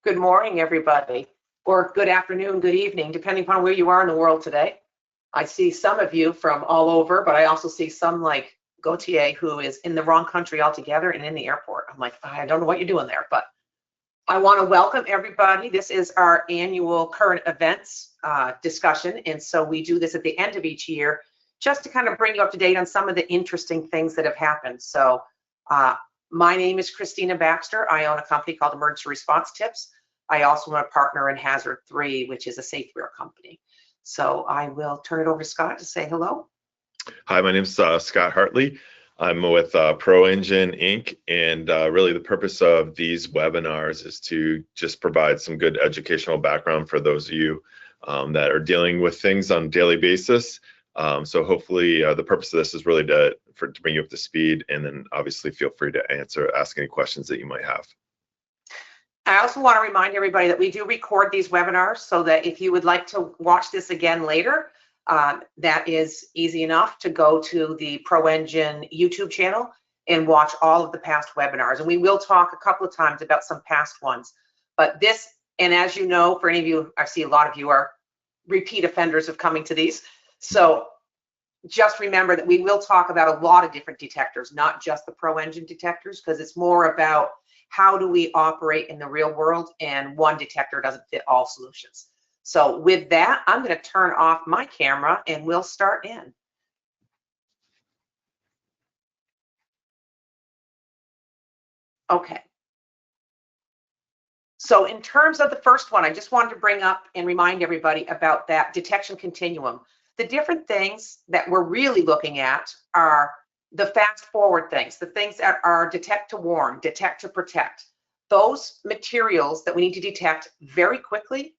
Good morning, everybody, or good afternoon, good evening, depending upon where you are in the world today. I see some of you from all over, but I also see some like Gautier who is in the wrong country altogether and in the airport. I'm like, I don't know what you're doing there, but I want to welcome everybody. This is our annual current events discussion, and so we do this at the end of each year just to kind of bring you up to date on some of the interesting things that have happened. So my name is Christina Baxter. I own a company called Emergency Response Tips. I also am a partner in Hazard 3, which is a safeware company. So I will turn it over to Scott to say hello. Hi, my name is Scott Hartley. I'm with Proengin Inc. And really the purpose of these webinars is to just provide some good educational background for those of you that are dealing with things on a daily basis. So hopefully the purpose of this is really to bring you up to speed, and then obviously feel free to ask any questions that you might have. I also want to remind everybody that we do record these webinars so that if you would like to watch this again later, that is easy enough to go to the Proengin YouTube channel and watch all of the past webinars. And we will talk a couple of times about some past ones. But this, and as you know, for any of you, I see a lot of you are repeat offenders of coming to these. So just remember that we will talk about a lot of different detectors, not just the Proengin detectors, because it's more about how do we operate in the real world, and one detector doesn't fit all solutions. So with that, I'm going to turn off my camera and we'll start in. Okay. So in terms of the first one, I just wanted to bring up and remind everybody about that detection continuum. The different things that we're really looking at are the fast forward things, the things that are detect to warn, detect to protect, those materials that we need to detect very quickly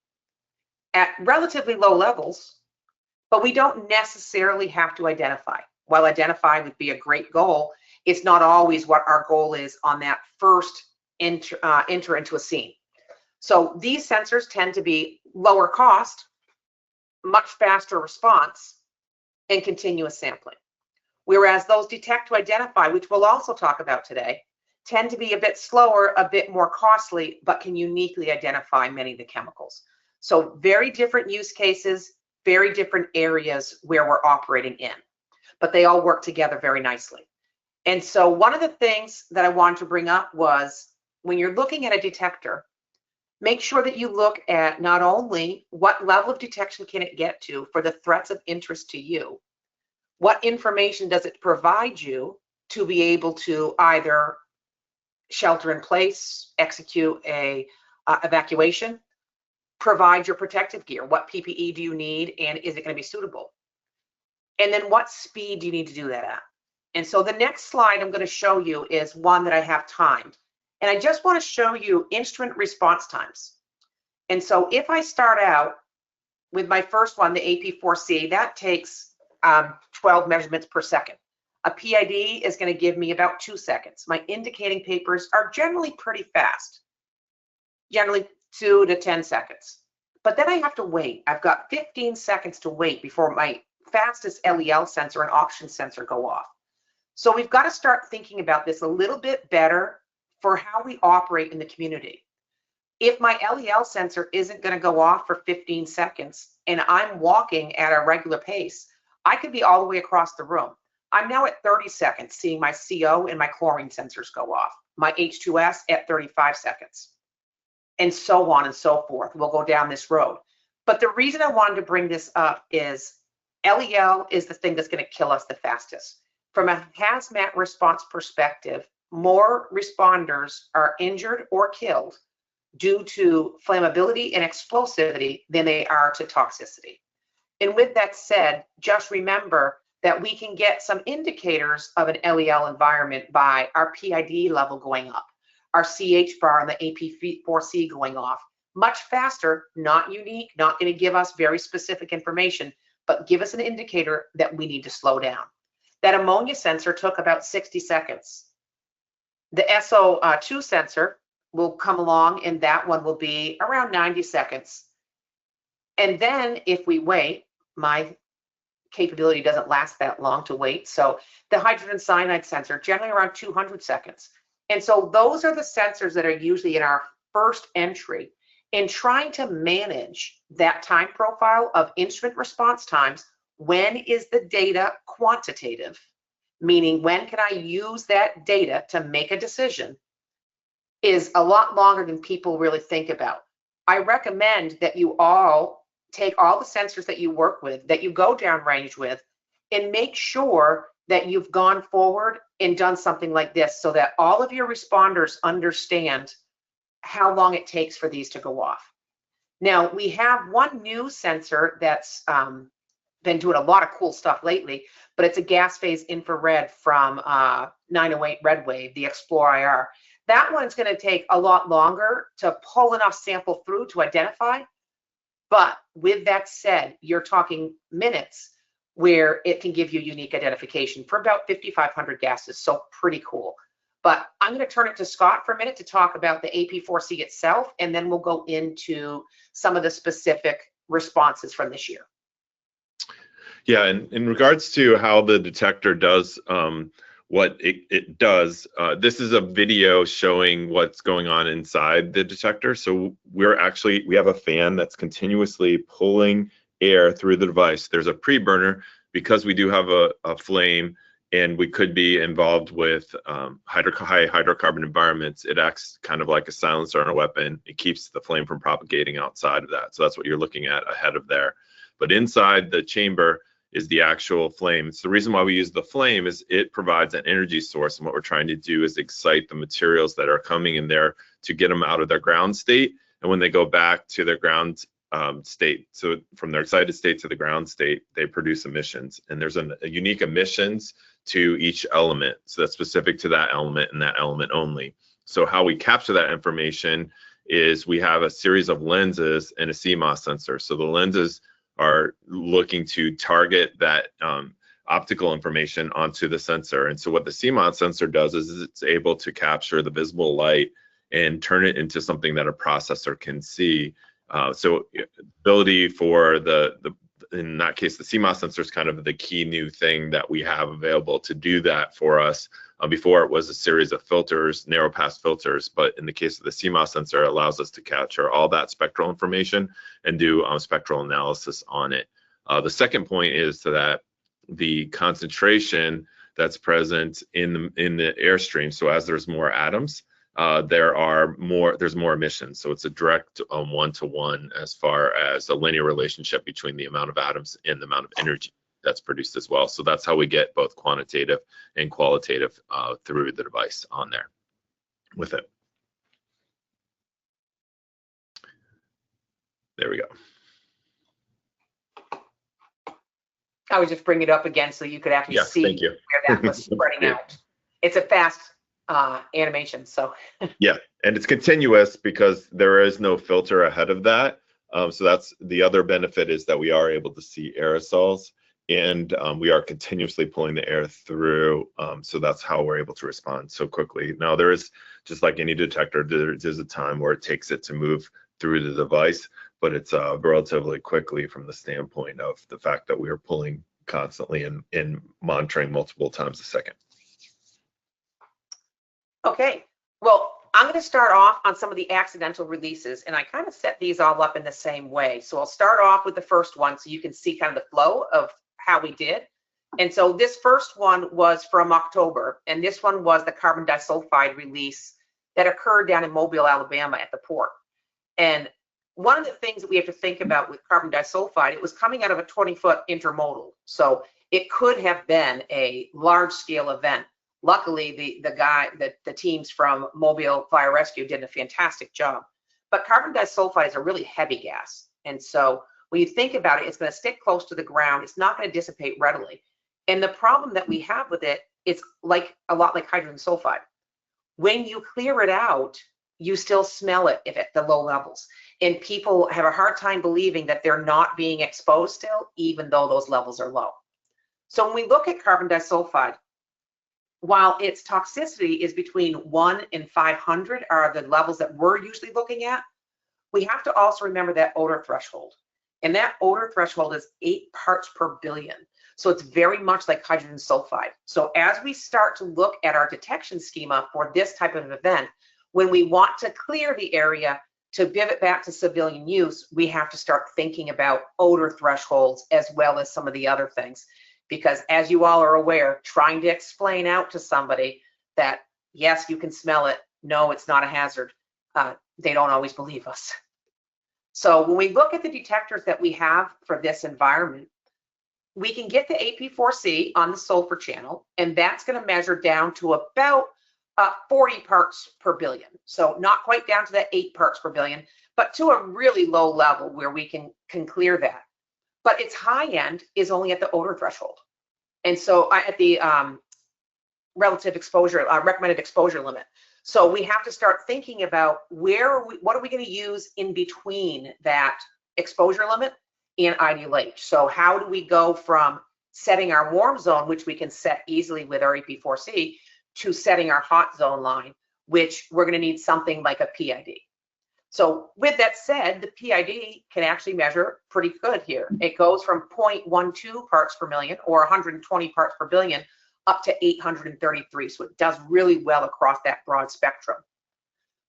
at relatively low levels, but we don't necessarily have to identify. While identify would be a great goal, it's not always what our goal is on that first enter into a scene. So these sensors tend to be lower cost, much faster response, and continuous sampling. Whereas those detect to identify, which we'll also talk about today, tend to be a bit slower, a bit more costly, but can uniquely identify many of the chemicals. So very different use cases, very different areas where we're operating in, but they all work together very nicely. And so one of the things that I wanted to bring up was when you're looking at a detector, make sure that you look at not only what level of detection can it get to for the threats of interest to you, what information does it provide you to be able to either shelter in place, execute a evacuation, provide your protective gear. What PPE do you need, and is it going to be suitable? And then what speed do you need to do that at? And so the next slide I'm going to show you is one that I have timed. And I just want to show you instrument response times. And so if I start out with my first one, the AP4C, that takes 12 measurements per second. A PID is going to give me about 2 seconds. My indicating papers are generally pretty fast, generally 2 to 10 seconds. But then I have to wait. I've got 15 seconds to wait before my fastest LEL sensor and oxygen sensor go off. So we've got to start thinking about this a little bit better for how we operate in the community. If my LEL sensor isn't going to go off for 15 seconds and I'm walking at a regular pace, I could be all the way across the room. I'm now at 30 seconds seeing my CO and my chlorine sensors go off, my H2S at 35 seconds, and so on and so forth. We'll go down this road. But the reason I wanted to bring this up is LEL is the thing that's going to kill us the fastest. From a HazMat response perspective, more responders are injured or killed due to flammability and explosivity than they are to toxicity. And with that said, just remember that we can get some indicators of an LEL environment by our PID level going up, our CH bar and the AP4C going off much faster, not unique, not going to give us very specific information, but give us an indicator that we need to slow down. That ammonia sensor took about 60 seconds. The SO2 sensor will come along and that one will be around 90 seconds. And then if we wait, my capability doesn't last that long to wait. So the hydrogen cyanide sensor, generally around 200 seconds. And so those are the sensors that are usually in our first entry in trying to manage that time profile of instrument response times. When is the data quantitative? Meaning, when can I use that data to make a decision, is a lot longer than people really think about. I recommend that you all take all the sensors that you work with, that you go downrange with, and make sure that you've gone forward and done something like this so that all of your responders understand how long it takes for these to go off. Now, we have one new sensor that's been doing a lot of cool stuff lately, but it's a gas phase infrared from 908 Red Wave, the Explore IR. That one's going to take a lot longer to pull enough sample through to identify. But with that said, you're talking minutes where it can give you unique identification for about 5,500 gases. So pretty cool. But I'm going to turn it to Scott for a minute to talk about the AP4C itself, and then we'll go into some of the specific responses from this year. Yeah, and in regards to how the detector does what it does, this is a video showing what's going on inside the detector. So we have a fan that's continuously pulling air through the device. There's a pre-burner because we do have a flame and we could be involved with high hydrocarbon environments. It acts kind of like a silencer on a weapon. It keeps the flame from propagating outside of that. So that's what you're looking at ahead of there. But inside the chamber is the actual flame. So the reason why we use the flame is it provides an energy source, and what we're trying to do is excite the materials that are coming in there to get them out of their ground state, and when they go back to their ground state, so from their excited state to the ground state, they produce emissions, and there's a unique emissions to each element, so that's specific to that element and that element only. So how we capture that information is we have a series of lenses and a CMOS sensor. So the lenses are looking to target that optical information onto the sensor. And so what the CMOS sensor does is it's able to capture the visible light and turn it into something that a processor can see. So ability for in that case, the CMOS sensor is kind of the key new thing that we have available to do that for us. Before it was a series of filters, narrow pass filters, but in the case of the CMOS sensor, it allows us to capture all that spectral information and do spectral analysis on it. The second point is that the concentration that's present in the airstream. So as there's more atoms, there's more emissions. So it's a direct one-to-one as far as a linear relationship between the amount of atoms and the amount of energy that's produced as well. So that's how we get both quantitative and qualitative through the device on there with it. There we go. I was just bringing it up again so you could actually see where that was spreading out. It's a fast animation, so. Yeah, and it's continuous because there is no filter ahead of that. So that's the other benefit, is that we are able to see aerosols, and we are continuously pulling the air through. So that's how we're able to respond so quickly. Now, there is, just like any detector, there's a time where it takes it to move through the device, but it's relatively quickly from the standpoint of the fact that we are pulling constantly and monitoring multiple times a second. Okay, well, I'm going to start off on some of the accidental releases, and I kind of set these all up in the same way. So I'll start off with the first one so you can see kind of the flow of how we did. And so this first one was from October, and this one was the carbon disulfide release that occurred down in Mobile, Alabama at the port. And one of the things that we have to think about with carbon disulfide, it was coming out of a 20-foot intermodal. So it could have been a large-scale event. Luckily, the teams from Mobile Fire Rescue did a fantastic job. But carbon disulfide is a really heavy gas. And so when you think about it, it's going to stick close to the ground. It's not going to dissipate readily. And the problem that we have with it, it's like a lot like hydrogen sulfide. When you clear it out, you still smell it if at the low levels. And people have a hard time believing that they're not being exposed still, even though those levels are low. So when we look at carbon disulfide, while its toxicity is between 1 and 500 are the levels that we're usually looking at, we have to also remember that odor threshold. And that odor threshold is 8 parts per billion. So it's very much like hydrogen sulfide. So as we start to look at our detection schema for this type of event, when we want to clear the area to give it back to civilian use, we have to start thinking about odor thresholds as well as some of the other things. Because as you all are aware, trying to explain out to somebody that, yes, you can smell it, no, it's not a hazard, they don't always believe us. So when we look at the detectors that we have for this environment, we can get the AP4C on the sulfur channel, and that's going to measure down to about 40 parts per billion. So not quite down to that 8 parts per billion, but to a really low level where we can clear that. But its high end is only at the odor threshold. And so at the relative exposure, recommended exposure limit. So we have to start thinking about what are we going to use in between that exposure limit and ideal H. So how do we go from setting our warm zone, which we can set easily with our AP4C, to setting our hot zone line, which we're going to need something like a PID. So with that said, the PID can actually measure pretty good here. It goes from 0.12 parts per million or 120 parts per billion up to 833. So it does really well across that broad spectrum.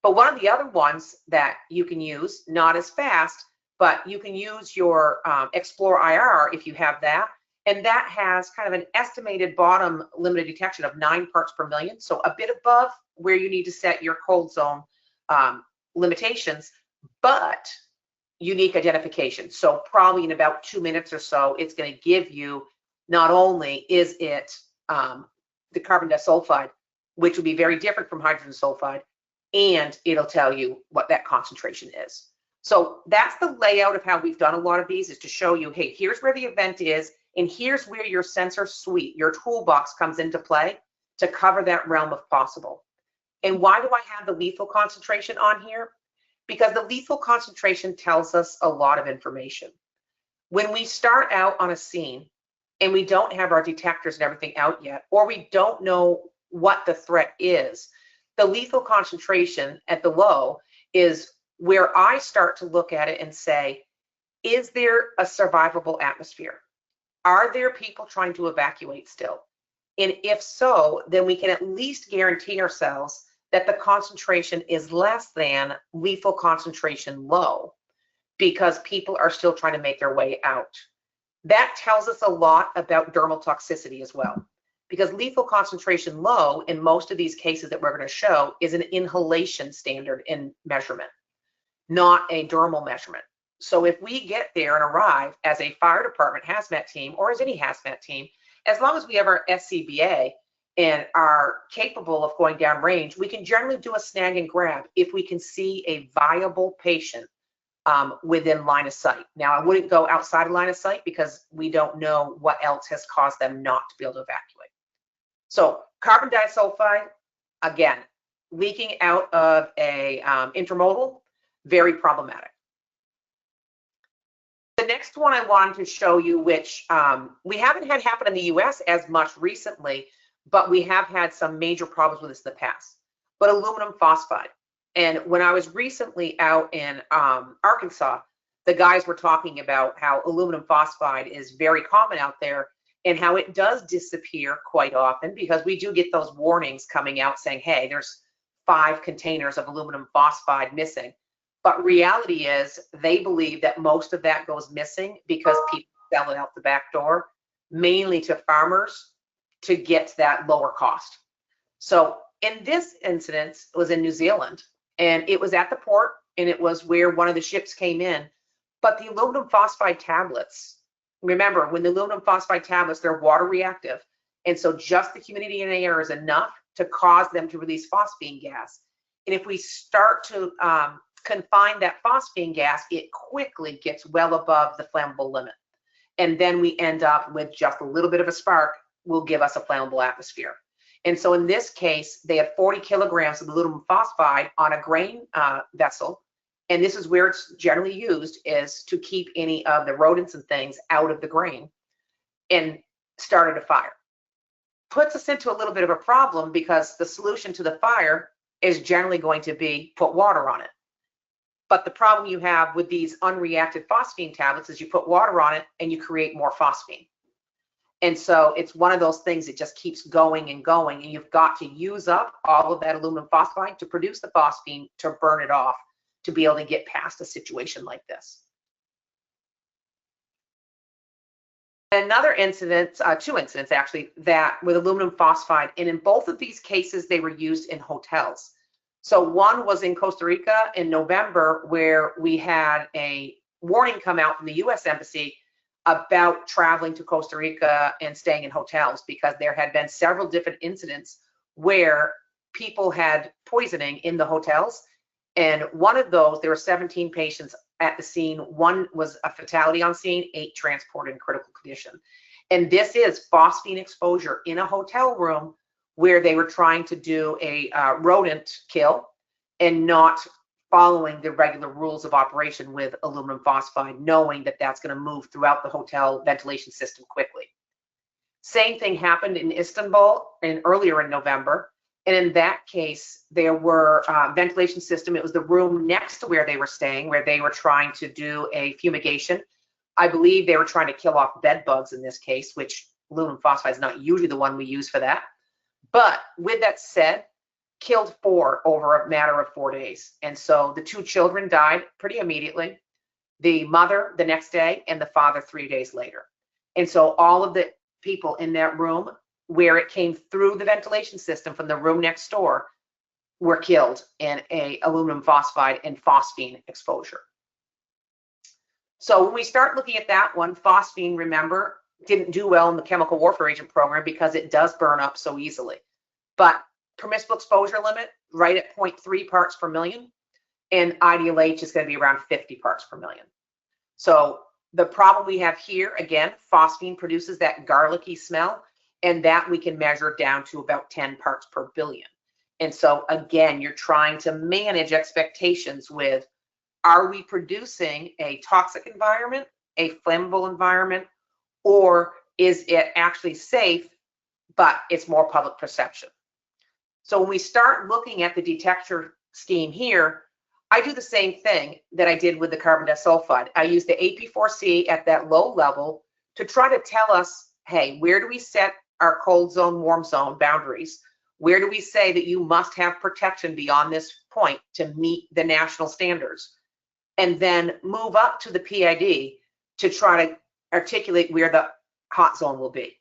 But one of the other ones that you can use, not as fast, but you can use your Explore IR if you have that. And that has kind of an estimated bottom limited detection of 9 parts per million. So a bit above where you need to set your cold zone limitations, but unique identification. So probably in about 2 minutes or so, it's going to give you not only is it the carbon disulfide, which would be very different from hydrogen sulfide, and it'll tell you what that concentration is. So that's the layout of how we've done a lot of these, is to show you, hey, here's where the event is, and here's where your sensor suite, your toolbox comes into play to cover that realm of possible. And why do I have the lethal concentration on here? Because the lethal concentration tells us a lot of information. When we start out on a scene and we don't have our detectors and everything out yet, or we don't know what the threat is, the lethal concentration at the low is where I start to look at it and say, is there a survivable atmosphere? Are there people trying to evacuate still? And if so, then we can at least guarantee ourselves that the concentration is less than lethal concentration low, because people are still trying to make their way out. That tells us a lot about dermal toxicity as well, because lethal concentration low in most of these cases that we're going to show is an inhalation standard in measurement, not a dermal measurement. So if we get there and arrive as a fire department HazMat team, or as any HazMat team, as long as we have our SCBA and are capable of going down range, we can generally do a snag and grab if we can see a viable patient within line of sight. Now, I wouldn't go outside of line of sight because we don't know what else has caused them not to be able to evacuate. So carbon disulfide, again, leaking out of a intermodal, very problematic. The next one I wanted to show you, which we haven't had happen in the US as much recently, but we have had some major problems with this in the past, but aluminum phosphide. And when I was recently out in Arkansas, the guys were talking about how aluminum phosphide is very common out there and how it does disappear quite often, because we do get those warnings coming out saying, hey, there's 5 containers of aluminum phosphide missing. But reality is they believe that most of that goes missing because people sell it out the back door, mainly to farmers, to get that lower cost. So in this incident, it was in New Zealand, and it was at the port, and it was where one of the ships came in. But the aluminum phosphide tablets, remember, when the aluminum phosphide tablets, they're water reactive. And so just the humidity in the air is enough to cause them to release phosphine gas. And if we start to confine that phosphine gas, it quickly gets well above the flammable limit. And then we end up with just a little bit of a spark will give us a flammable atmosphere. And so in this case, they had 40 kilograms of aluminum phosphide on a grain vessel. And this is where it's generally used, is to keep any of the rodents and things out of the grain, and started a fire. Puts us into a little bit of a problem, because the solution to the fire is generally going to be put water on it. But the problem you have with these unreacted phosphine tablets is you put water on it and you create more phosphine. And so it's one of those things that just keeps going and going, and you've got to use up all of that aluminum phosphide to produce the phosphine to burn it off to be able to get past a situation like this. Another incident, two incidents actually, that with aluminum phosphide, and in both of these cases, they were used in hotels. So one was in Costa Rica in November, where we had a warning come out from the US Embassy about traveling to Costa Rica and staying in hotels, because there had been several different incidents where people had poisoning in the hotels. And one of those, there were 17 patients at the scene. One was a fatality on scene, 8 transported in critical condition. And this is phosphine exposure in a hotel room where they were trying to do a rodent kill and not following the regular rules of operation with aluminum phosphide, knowing that that's going to move throughout the hotel ventilation system quickly. Same thing happened in Istanbul earlier in November. And in that case, there were ventilation system. It was the room next to where they were staying, where they were trying to do a fumigation. I believe they were trying to kill off bed bugs in this case, which aluminum phosphide is not usually the one we use for that. But with that said, killed 4 over a matter of 4 days. And so the 2 children died pretty immediately, the mother the next day, and the father 3 days later. And so all of the people in that room, where it came through the ventilation system from the room next door, were killed in a aluminum phosphide and phosphine exposure. So when we start looking at that one, phosphine, remember, didn't do well in the chemical warfare agent program because it does burn up so easily. But permissible exposure limit, right at 0.3 parts per million, and ideal H is going to be around 50 parts per million. So the problem we have here, again, phosphine produces that garlicky smell, and that we can measure down to about 10 parts per billion. And so again, you're trying to manage expectations with, are we producing a toxic environment, a flammable environment, or is it actually safe, but it's more public perception? So when we start looking at the detector scheme here, I do the same thing that I did with the carbon disulfide. I use the AP4C at that low level to try to tell us, hey, where do we set our cold zone, warm zone boundaries? Where do we say that you must have protection beyond this point to meet the national standards? And then move up to the PID to try to articulate where the hot zone will be.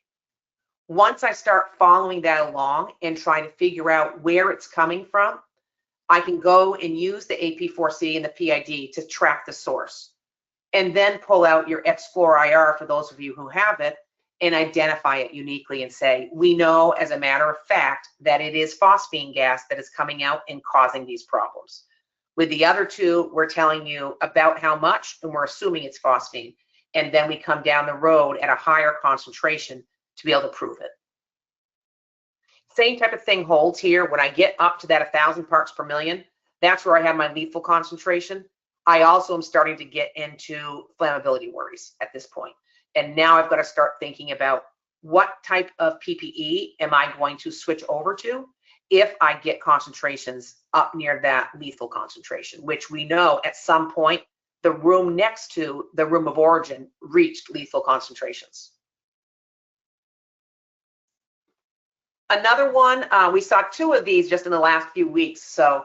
Once I start following that along and trying to figure out where it's coming from, I can go and use the AP4C and the PID to track the source, and then pull out your Explore IR for those of you who have it, and identify it uniquely and say, we know as a matter of fact that it is phosphine gas that is coming out and causing these problems. With the other two, we're telling you about how much, and we're assuming it's phosphine. And then we come down the road at a higher concentration to be able to prove it. Same type of thing holds here. When I get up to that 1,000 parts per million, that's where I have my lethal concentration. I also am starting to get into flammability worries at this point. And now I've got to start thinking about what type of PPE am I going to switch over to if I get concentrations up near that lethal concentration, which we know at some point the room next to the room of origin reached lethal concentrations. Another one, we saw 2 of these just in the last few weeks. So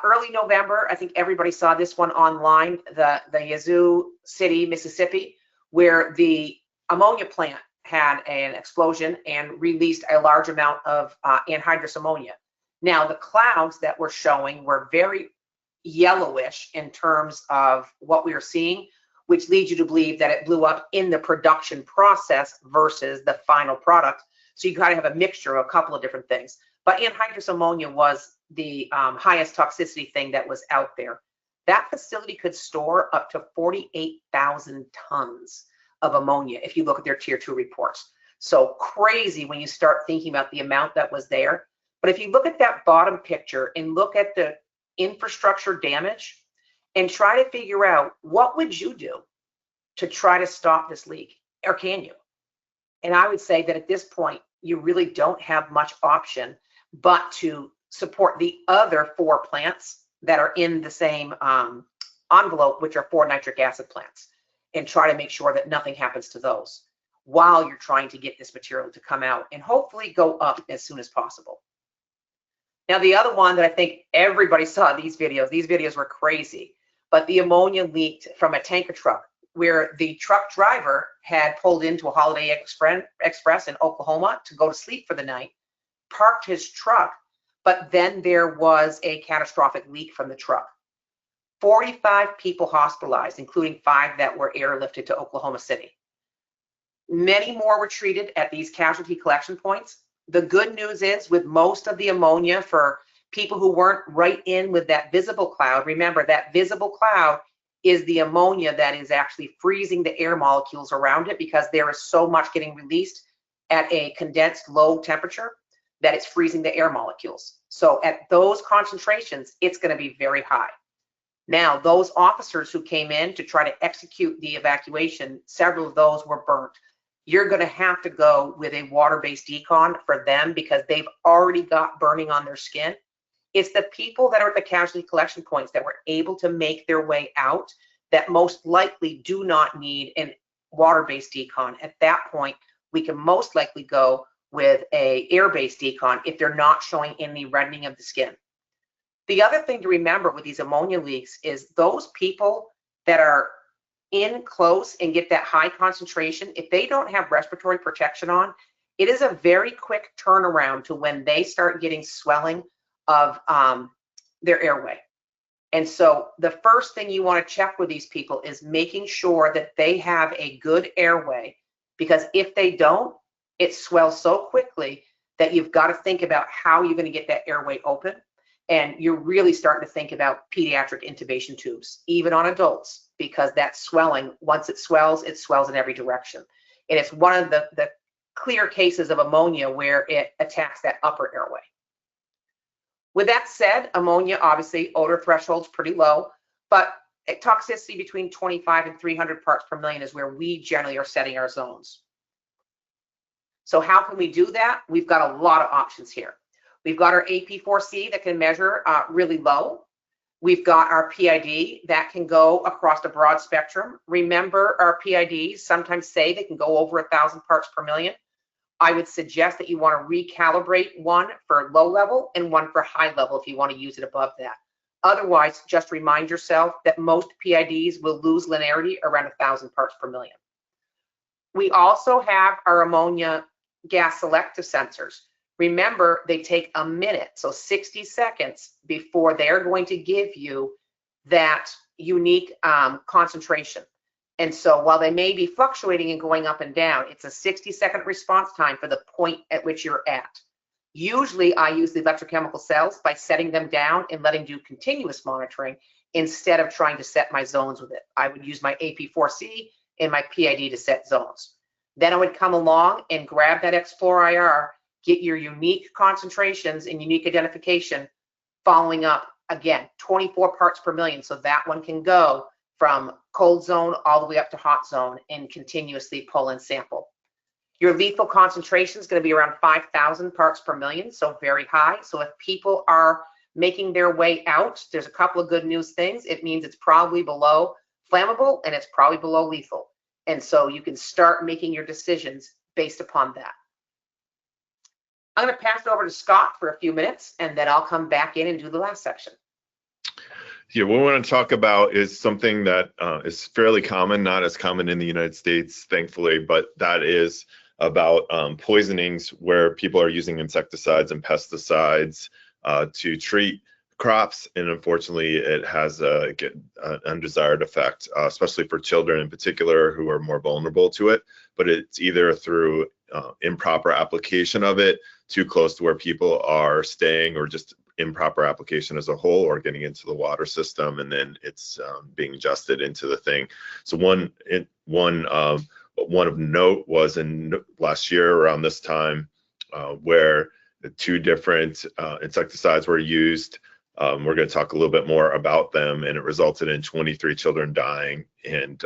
early November, I think everybody saw this one online, the Yazoo City, Mississippi, where the ammonia plant had an explosion and released a large amount of anhydrous ammonia. Now, the clouds that were showing were very yellowish in terms of what we were seeing, which leads you to believe that it blew up in the production process versus the final product. So you gotta have a mixture of a couple of different things. But anhydrous ammonia was the highest toxicity thing that was out there. That facility could store up to 48,000 tons of ammonia if you look at their tier 2 reports. So crazy when you start thinking about the amount that was there. But if you look at that bottom picture and look at the infrastructure damage and try to figure out, what would you do to try to stop this leak, or can you? And I would say that at this point, you really don't have much option but to support the other 4 plants that are in the same envelope, which are 4 nitric acid plants, and try to make sure that nothing happens to those. while you're trying to get this material to come out and hopefully go up as soon as possible. Now, the other one that I think everybody saw these videos were crazy, but the ammonia leaked from a tanker truck where the truck driver had pulled into a Holiday Express in Oklahoma to go to sleep for the night, parked his truck, but then there was a catastrophic leak from the truck. 45 people hospitalized, including 5 that were airlifted to Oklahoma City. Many more were treated at these casualty collection points. The good news is, with most of the ammonia, for people who weren't right in with that visible cloud, remember that visible cloud is the ammonia that is actually freezing the air molecules around it, because there is so much getting released at a condensed low temperature that it's freezing the air molecules. So at those concentrations, it's going to be very high. Now, those officers who came in to try to execute the evacuation, several of those were burnt. You're going to have to go with a water-based decon for them, because they've already got burning on their skin. It's the people that are at the casualty collection points that were able to make their way out that most likely do not need a water-based decon. At that point, we can most likely go with a air-based decon if they're not showing any reddening of the skin. The other thing to remember with these ammonia leaks is those people that are in close and get that high concentration, if they don't have respiratory protection on, it is a very quick turnaround to when they start getting swelling of their airway. And so the first thing you want to check with these people is making sure that they have a good airway, because if they don't, it swells so quickly that you've got to think about how you're going to get that airway open. And you're really starting to think about pediatric intubation tubes, even on adults, because that swelling, once it swells in every direction. And it's one of the clear cases of ammonia where it attacks that upper airway. With that said, ammonia, obviously, odor threshold's pretty low, but toxicity between 25 and 300 parts per million is where we generally are setting our zones. So how can we do that? We've got a lot of options here. We've got our AP4C that can measure really low. We've got our PID that can go across a broad spectrum. Remember, our PIDs sometimes say they can go over 1,000 parts per million. I would suggest that you want to recalibrate one for low level and one for high level if you want to use it above that. Otherwise, just remind yourself that most PIDs will lose linearity around 1,000 parts per million. We also have our ammonia gas selective sensors. Remember, they take a minute, so 60 seconds, before they're going to give you that unique concentration. And so while they may be fluctuating and going up and down, it's a 60-second response time for the point at which you're at. Usually I use the electrochemical cells by setting them down and letting do continuous monitoring instead of trying to set my zones with it. I would use my AP4C and my PID to set zones. Then I would come along and grab that Explore IR, get your unique concentrations and unique identification, following up, again, 24 parts per million. So that one can go from cold zone all the way up to hot zone and continuously pull and sample. Your lethal concentration is going to be around 5,000 parts per million, so very high. So if people are making their way out, there's a couple of good news things. It means it's probably below flammable and it's probably below lethal. And so you can start making your decisions based upon that. I'm going to pass it over to Scott for a few minutes, and then I'll come back in and do the last section. Yeah, what we want to talk about is something that is fairly common, not as common in the United States, thankfully, but that is about poisonings where people are using insecticides and pesticides to treat crops, and unfortunately it has an undesired effect, especially for children in particular who are more vulnerable to it. But it's either through improper application of it, too close to where people are staying, or just improper application as a whole, or getting into the water system and then it's being ingested into the thing. So one of note was in last year around this time where the 2 different insecticides were used. We're going to talk a little bit more about them, and it resulted in 23 children dying and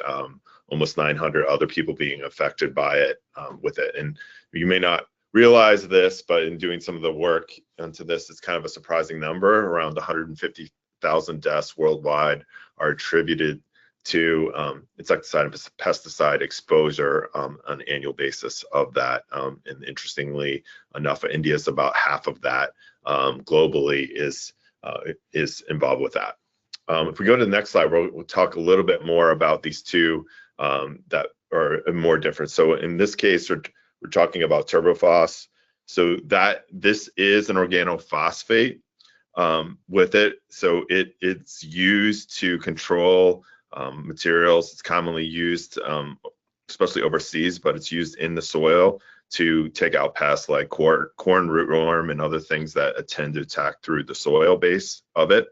almost 900 other people being affected by it with it. And you may not realize this, but in doing some of the work into this, it's kind of a surprising number. Around 150,000 deaths worldwide are attributed to insecticide and pesticide exposure on an annual basis of that. And interestingly enough, India is about half of that globally is involved with that. If we go to the next slide, we'll talk a little bit more about these two that are more different. So in this case, we're talking about turbophos. So this is an organophosphate with it. So it's used to control materials. It's commonly used, especially overseas, but it's used in the soil to take out pests like corn rootworm and other things that tend to attack through the soil base of it.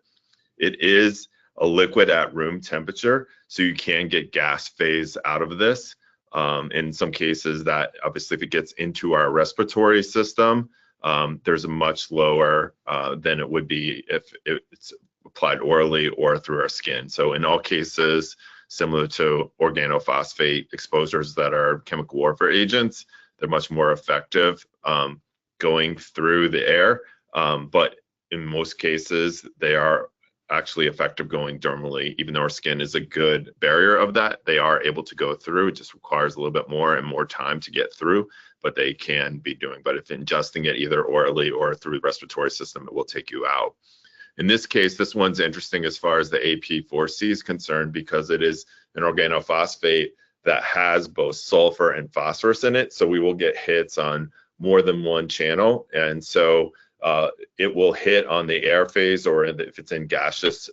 It is a liquid at room temperature, so you can get gas phase out of this. In some cases, that obviously if it gets into our respiratory system, there's a much lower than it would be if it's applied orally or through our skin. So in all cases, similar to organophosphate exposures that are chemical warfare agents, they're much more effective going through the air. But in most cases, they are actually effective going dermally. Even though our skin is a good barrier of that, they are able to go through. It just requires a little bit more and more time to get through, but they can be doing. But if ingesting it either orally or through the respiratory system, it will take you out. In this case, this one's interesting as far as the AP4C is concerned, because it is an organophosphate that has both sulfur and phosphorus in it. So we will get hits on more than one channel. And so it will hit on the air phase, or if it's in gaseous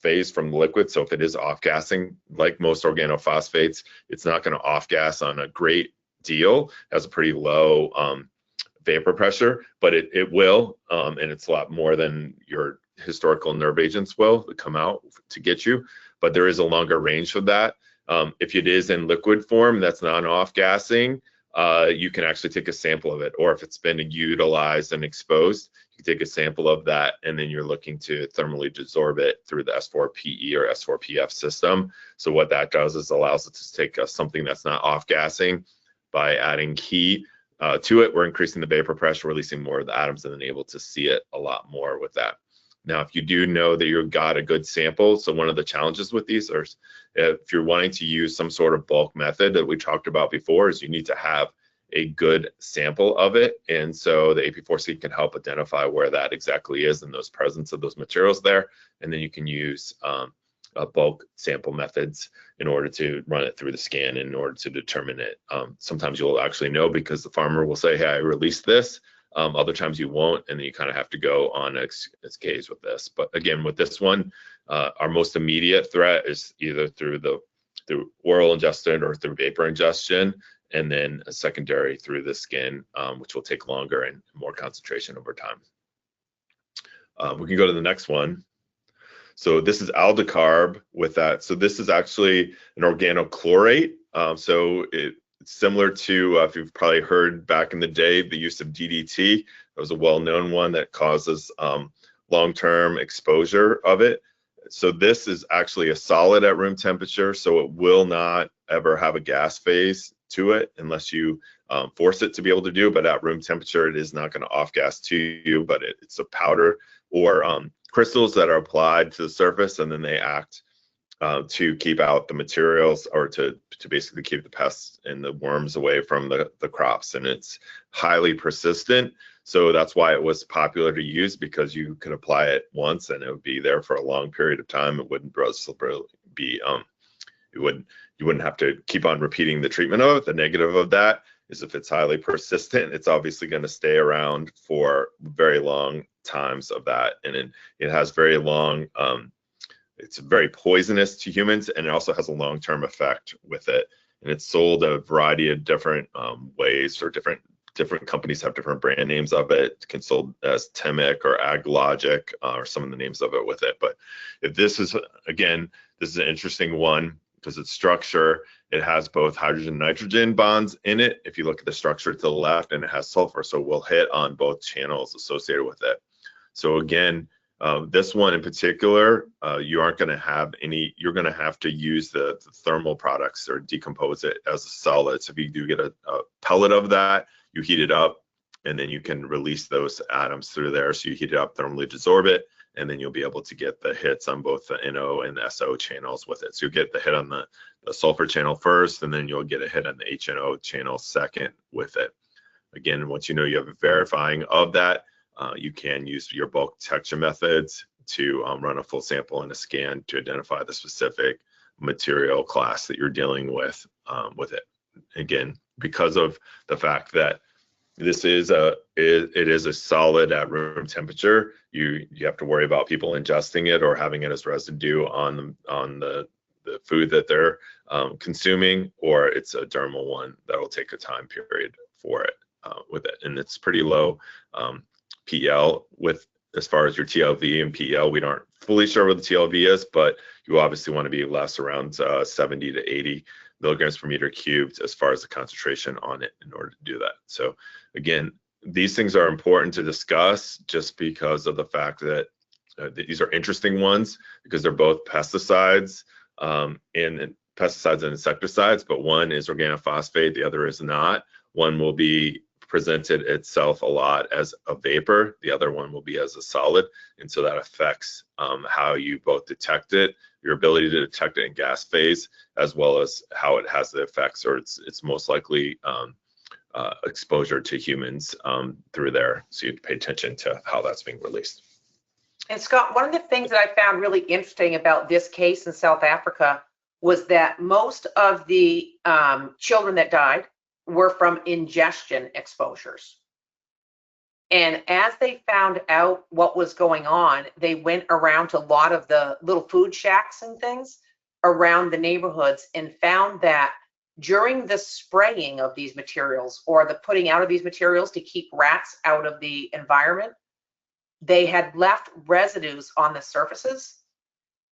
phase from the liquid. So if it is off-gassing, like most organophosphates, it's not going to off-gas on a great deal. It has a pretty low vapor pressure, but it will, and it's a lot more than your historical nerve agents will come out to get you, but there is a longer range for that. If it is in liquid form, that's not off-gassing, you can actually take a sample of it, or if it's been utilized and exposed, you can take a sample of that, and then you're looking to thermally desorb it through the S4PE or S4PF system. So what that does is allows it to take something that's not off-gassing by adding heat to it. We're increasing the vapor pressure, releasing more of the atoms, and then able to see it a lot more with that. Now, if you do know that you've got a good sample, so one of the challenges with these are, if you're wanting to use some sort of bulk method that we talked about before, is you need to have a good sample of it. And so the AP4C can help identify where that exactly is and those presence of those materials there. And then you can use bulk sample methods in order to run it through the scan in order to determine it. Sometimes you'll actually know because the farmer will say, hey, I released this. Other times you won't, and then you kind of have to go on XKs with this. But again, with this one, our most immediate threat is either through oral ingestion or through vapor ingestion, and then a secondary through the skin, which will take longer and more concentration over time. We can go to the next one. So this is aldecarb with that. So this is actually an organochlorate. So it's similar to, if you've probably heard back in the day, the use of DDT. That was a well-known one that causes long-term exposure of it. So this is actually a solid at room temperature, so it will not ever have a gas phase to it unless you force it to be able to do. But at room temperature, it is not going to off-gas to you, but it's a powder or crystals that are applied to the surface, and then they act to keep out the materials, or to basically keep the pests and the worms away from the crops. And it's highly persistent. So that's why it was popular to use, because you could apply it once and it would be there for a long period of time. It wouldn't be, you wouldn't have to keep on repeating the treatment of it. The negative of that is if it's highly persistent, it's obviously going to stay around for very long times of that. And it has very long, it's very poisonous to humans, and it also has a long-term effect with it. And it's sold a variety of different ways, or different companies have different brand names of it. It can sold as Temic or AgLogic, or some of the names of it with it. But if this is, again, this is an interesting one because its structure, it has both hydrogen and nitrogen bonds in it. If you look at the structure to the left, and it has sulfur, so we'll hit on both channels associated with it. So again, this one in particular, you aren't going to have any, you're going to have to use the thermal products or decompose it as a solid. So if you do get a pellet of that, you heat it up, and then you can release those atoms through there. So you heat it up, thermally desorb it, and then you'll be able to get the hits on both the NO and the SO channels with it. So you'll get the hit on the sulfur channel first, and then you'll get a hit on the HNO channel second with it. Again, once you know you have a verifying of that, you can use your bulk detection methods to run a full sample and a scan to identify the specific material class that you're dealing with it. Again, because of the fact that this is it is a solid at room temperature, you have to worry about people ingesting it or having it as residue on the food that they're consuming, or it's a dermal one that will take a time period for it with it, and it's pretty low PL with as far as your TLV and PL. We aren't fully sure what the TLV is, but you obviously want to be less around 70 to 80 milligrams per meter cubed as far as the concentration on it in order to do that. So again, these things are important to discuss just because of the fact that these are interesting ones, because they're both pesticides and pesticides and insecticides, but one is organophosphate, the other is not. One will be presented itself a lot as a vapor, the other one will be as a solid, and so that affects how you both detect it, your ability to detect it in gas phase, as well as how it has the effects, or it's most likely exposure to humans through there. So you pay attention to how that's being released. And Scott, one of the things that I found really interesting about this case in South Africa was that most of the children that died were from ingestion exposures. And as they found out what was going on, they went around to a lot of the little food shacks and things around the neighborhoods and found that during the spraying of these materials or the putting out of these materials to keep rats out of the environment, they had left residues on the surfaces.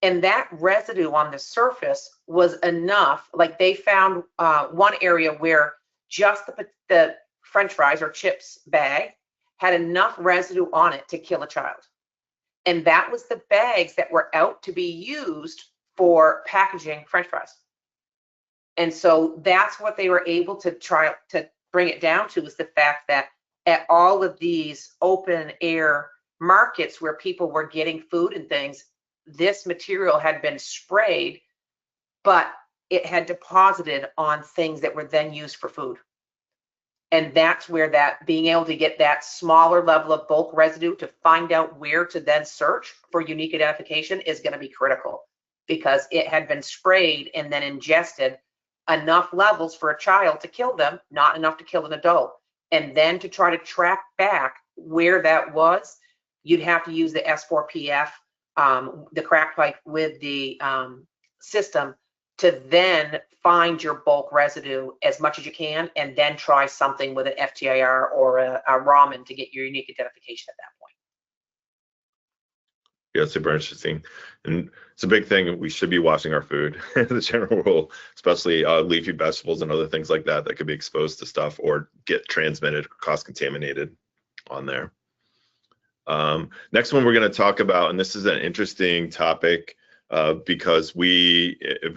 And that residue on the surface was enough. Like they found one area where just the French fries or chips bag had enough residue on it to kill a child. And that was the bags that were out to be used for packaging French fries. And so that's what they were able to try to bring it down to, is the fact that at all of these open air markets where people were getting food and things, this material had been sprayed, but it had deposited on things that were then used for food. And that's where that being able to get that smaller level of bulk residue to find out where to then search for unique identification is going to be critical, because it had been sprayed and then ingested enough levels for a child to kill them, not enough to kill an adult. And then to try to track back where that was, you'd have to use the S4PF, the crack pipe with the system, to then find your bulk residue as much as you can, and then try something with an FTIR or a Raman to get your unique identification at that point. Yeah, super interesting. And it's a big thing. We should be washing our food as a general rule, especially leafy vegetables and other things like that that could be exposed to stuff or get transmitted, cross-contaminated on there. Next one we're going to talk about, and this is an interesting topic because we have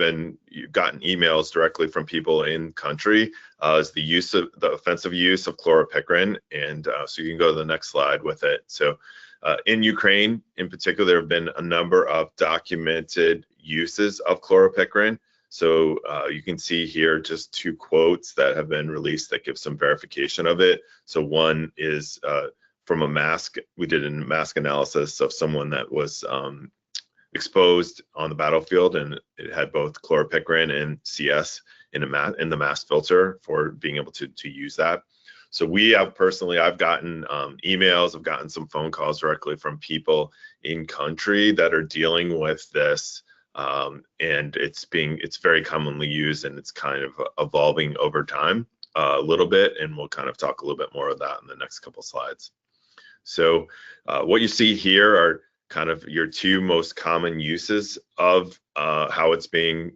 gotten emails directly from people in country, is the offensive use of chloropicrin. And so you can go to the next slide with it. So in Ukraine, in particular, there have been a number of documented uses of chloropicrin. So you can see here just two quotes that have been released that give some verification of it. So one is from a mask. We did a mask analysis of someone that was exposed on the battlefield, and it had both chloropicrin and CS in the mask filter for being able to use that. So we have personally, I've gotten emails, I've gotten some phone calls directly from people in country that are dealing with this, and it's very commonly used, and it's kind of evolving over time a little bit, and we'll kind of talk a little bit more of that in the next couple slides. So what you see here are kind of your two most common uses of how it's being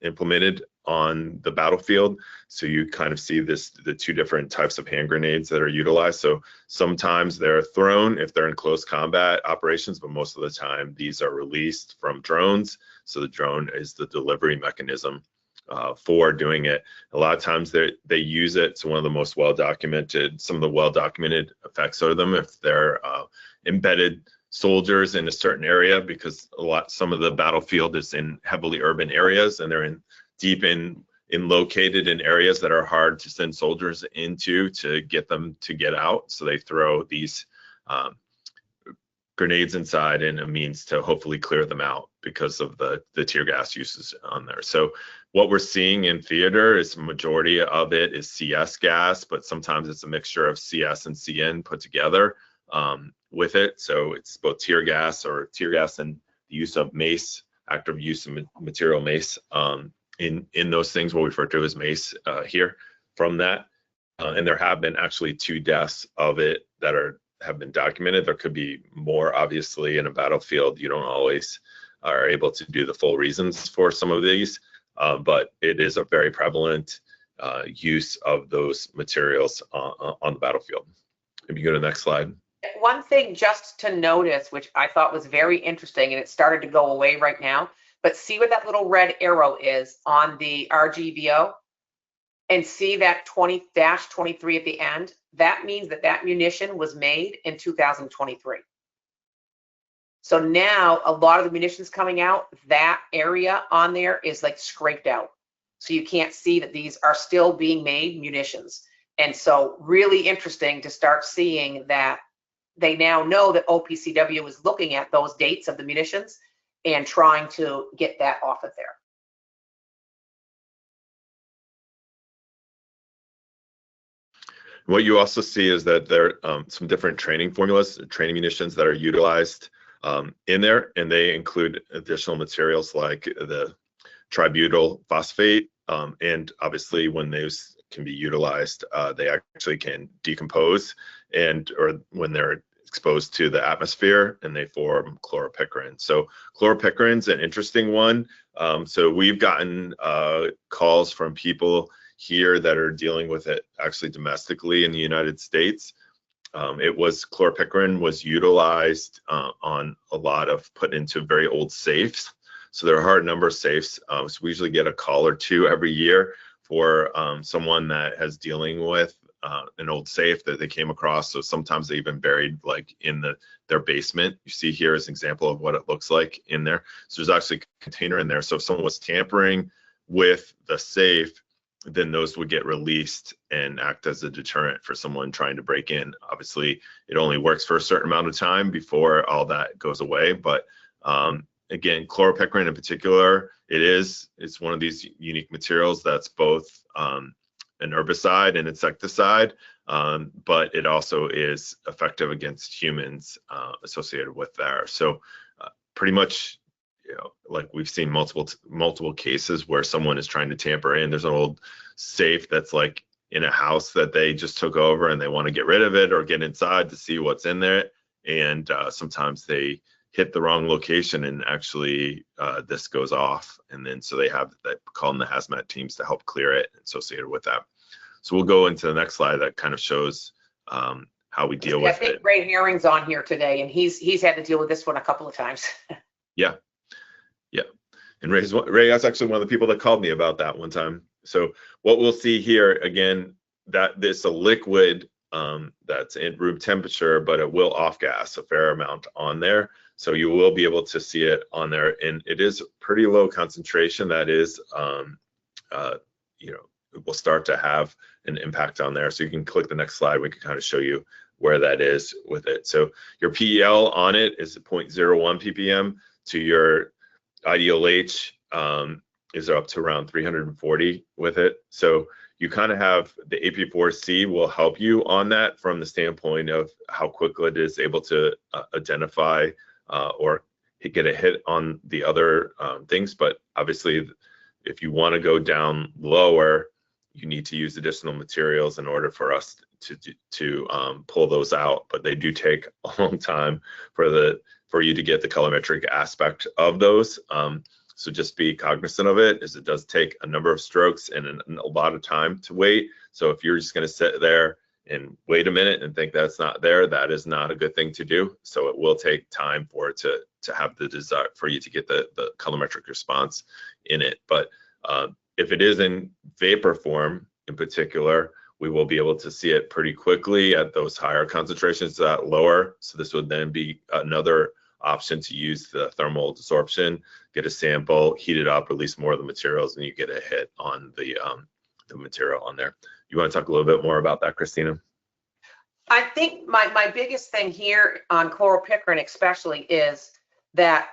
implemented on the battlefield. So you kind of see the two different types of hand grenades that are utilized. So sometimes they're thrown if they're in close combat operations, but most of the time these are released from drones. So the drone is the delivery mechanism for doing it. A lot of times they use it. So one of the most some of the well-documented effects of them, if they're embedded soldiers in a certain area, because some of the battlefield is in heavily urban areas, and they're deep in located in areas that are hard to send soldiers into to get them to get out. So they throw these grenades inside in a means to hopefully clear them out because of the tear gas uses on there. So what we're seeing in theater is the majority of it is CS gas, but sometimes it's a mixture of CS and CN put together with it. So it's both tear gas and the use of mace, active use of material mace in those things, what we refer to as mace here from that. And there have been actually 2 deaths of it that have been documented. There could be more, obviously. In a battlefield, you don't always are able to do the full reasons for some of these, but it is a very prevalent use of those materials on the battlefield. If you go to the next slide. One thing just to notice, which I thought was very interesting, and it started to go away right now, but see where that little red arrow is on the RGVO, and see that 20-23 at the end? That means that that munition was made in 2023. So now a lot of the munitions coming out, that area on there is like scraped out. So you can't see that these are still being made munitions. And so really interesting to start seeing that they now know that OPCW is looking at those dates of the munitions and trying to get that off of there. What you also see is that there are some different training formulas, training munitions that are utilized in there, and they include additional materials like the tributyl phosphate, and obviously when those can be utilized, they actually can decompose, or when they're exposed to the atmosphere, and they form chloropicrin. So chloropicrin's an interesting one. So we've gotten calls from people here that are dealing with it actually domestically in the United States. Chloropicrin was utilized on a lot of put into very old safes. So there are a hard number of safes. So we usually get a call or 2 every year for someone that has dealing with an old safe that they came across. So sometimes they even buried like in their basement. You see here is an example of what it looks like in there. So there's actually a container in there. So if someone was tampering with the safe, then those would get released and act as a deterrent for someone trying to break in. Obviously, it only works for a certain amount of time before all that goes away. But again, chloropicrin in particular, it's one of these unique materials that's both an herbicide and insecticide, but it also is effective against humans associated with there. So pretty much, like we've seen multiple cases where someone is trying to tamper in. There's an old safe that's like in a house that they just took over, and they want to get rid of it or get inside to see what's in there. And sometimes they hit the wrong location, and actually this goes off. And then so they have that, call them the HazMat teams to help clear it associated with that. So we'll go into the next slide that kind of shows how we deal with it. I think Ray Herring's on here today, and he's had to deal with this one a couple of times. Yeah. And Ray is actually one of the people that called me about that one time. So what we'll see here, again, that this a liquid that's in room temperature, but it will off gas a fair amount on there. So you will be able to see it on there, and it is pretty low concentration. That is, it will start to have an impact on there. So you can click the next slide. We can kind of show you where that is with it. So your PEL on it is 0.01 ppm to your ideal H is up to around 340 with it. So you kind of have the AP4C will help you on that from the standpoint of how quickly it is able to identify or get a hit on the other things. But obviously, if you want to go down lower, you need to use additional materials in order for us to pull those out. But they do take a long time for you to get the colorimetric aspect of those. So just be cognizant of it, as it does take a number of strokes and a lot of time to wait. So if you're just going to sit there and wait a minute and think that's not there, that is not a good thing to do. So it will take time for it to have the desire for you to get the colorimetric response in it. But if it is in vapor form in particular, we will be able to see it pretty quickly at those higher concentrations at lower. So this would then be another option to use the thermal desorption, get a sample, heat it up, release more of the materials, and you get a hit on the material on there. You want to talk a little bit more about that, Christina? I think my biggest thing here on chloropicrin especially is that,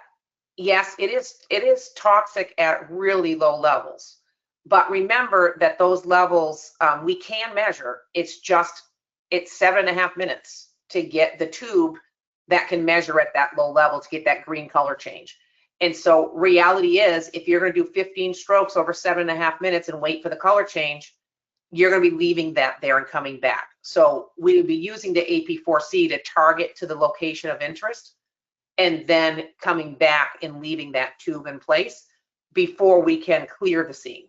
yes, it is toxic at really low levels. But remember that those levels we can measure. It's 7.5 minutes to get the tube that can measure at that low level to get that green color change. And so reality is, if you're going to do 15 strokes over 7.5 minutes and wait for the color change, you're going to be leaving that there and coming back. So we would be using the AP4C to target to the location of interest and then coming back and leaving that tube in place before we can clear the scene.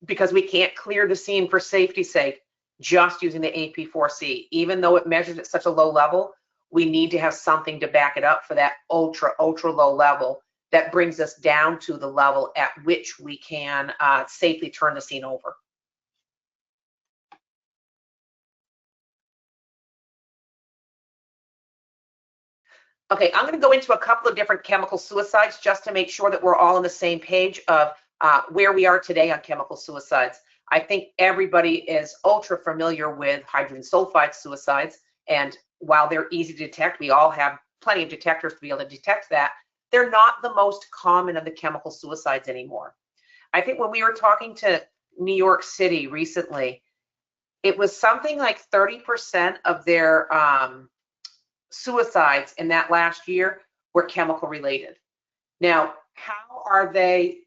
Because we can't clear the scene for safety's sake just using the AP4C. Even though it measures at such a low level, we need to have something to back it up for that ultra low level that brings us down to the level at which we can safely turn the scene over. Okay, I'm going to go into a couple of different chemical suicides just to make sure that we're all on the same page of where we are today on chemical suicides. I think everybody is ultra familiar with hydrogen sulfide suicides, and while they're easy to detect, we all have plenty of detectors to be able to detect that. They're not the most common of the chemical suicides anymore. I think when we were talking to New York City recently, it was something like 30% of their suicides in that last year were chemical related. Now, how are they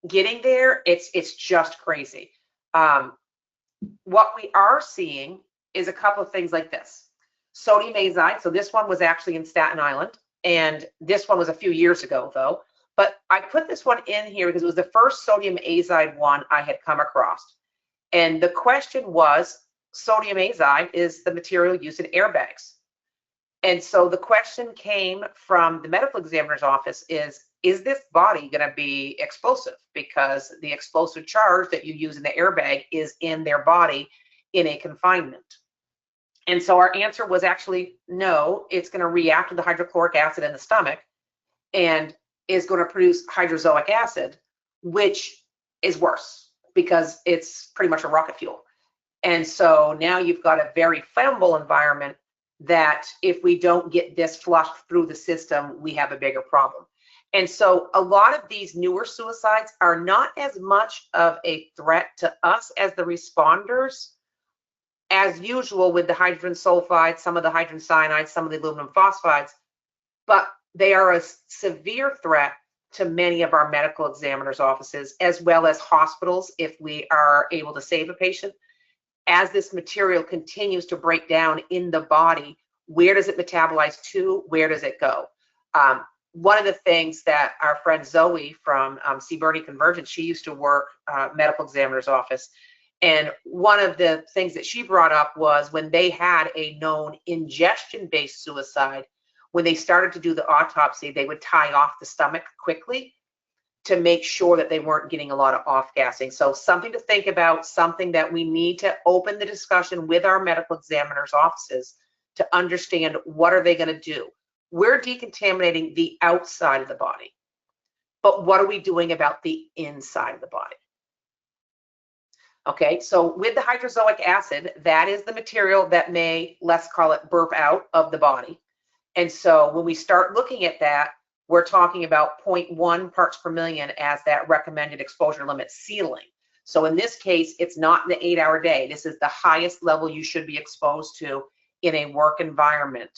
getting there? It's just crazy. What we are seeing is a couple of things like this. Sodium azide, so this one was actually in Staten Island, and this one was a few years ago though, but I put this one in here because it was the first sodium azide one I had come across. And the question was, sodium azide is the material used in airbags. And so the question came from the medical examiner's office is this body going to be explosive? Because the explosive charge that you use in the airbag is in their body in a confinement. And so our answer was actually no, it's going to react with the hydrochloric acid in the stomach and is going to produce hydrozoic acid, which is worse because it's pretty much a rocket fuel. And so now you've got a very flammable environment that if we don't get this flushed through the system, we have a bigger problem. And so a lot of these newer suicides are not as much of a threat to us as the responders, as usual with the hydrogen sulfide, some of the hydrogen cyanide, some of the aluminum phosphides, but they are a severe threat to many of our medical examiners' offices, as well as hospitals if we are able to save a patient. As this material continues to break down in the body, where does it metabolize to? Where does it go? One of the things that our friend Zoe from CBRN Convergence, she used to work medical examiner's office. And one of the things that she brought up was when they had a known ingestion-based suicide, when they started to do the autopsy, they would tie off the stomach quickly to make sure that they weren't getting a lot of off-gassing. So something to think about, something that we need to open the discussion with our medical examiner's offices to understand what are they going to do. We're decontaminating the outside of the body, but what are we doing about the inside of the body? Okay, so with the hydrozoic acid, that is the material that may, let's call it, burp out of the body. And so when we start looking at that, we're talking about 0.1 parts per million as that recommended exposure limit ceiling. So in this case, it's not in the 8-hour day. This is the highest level you should be exposed to in a work environment.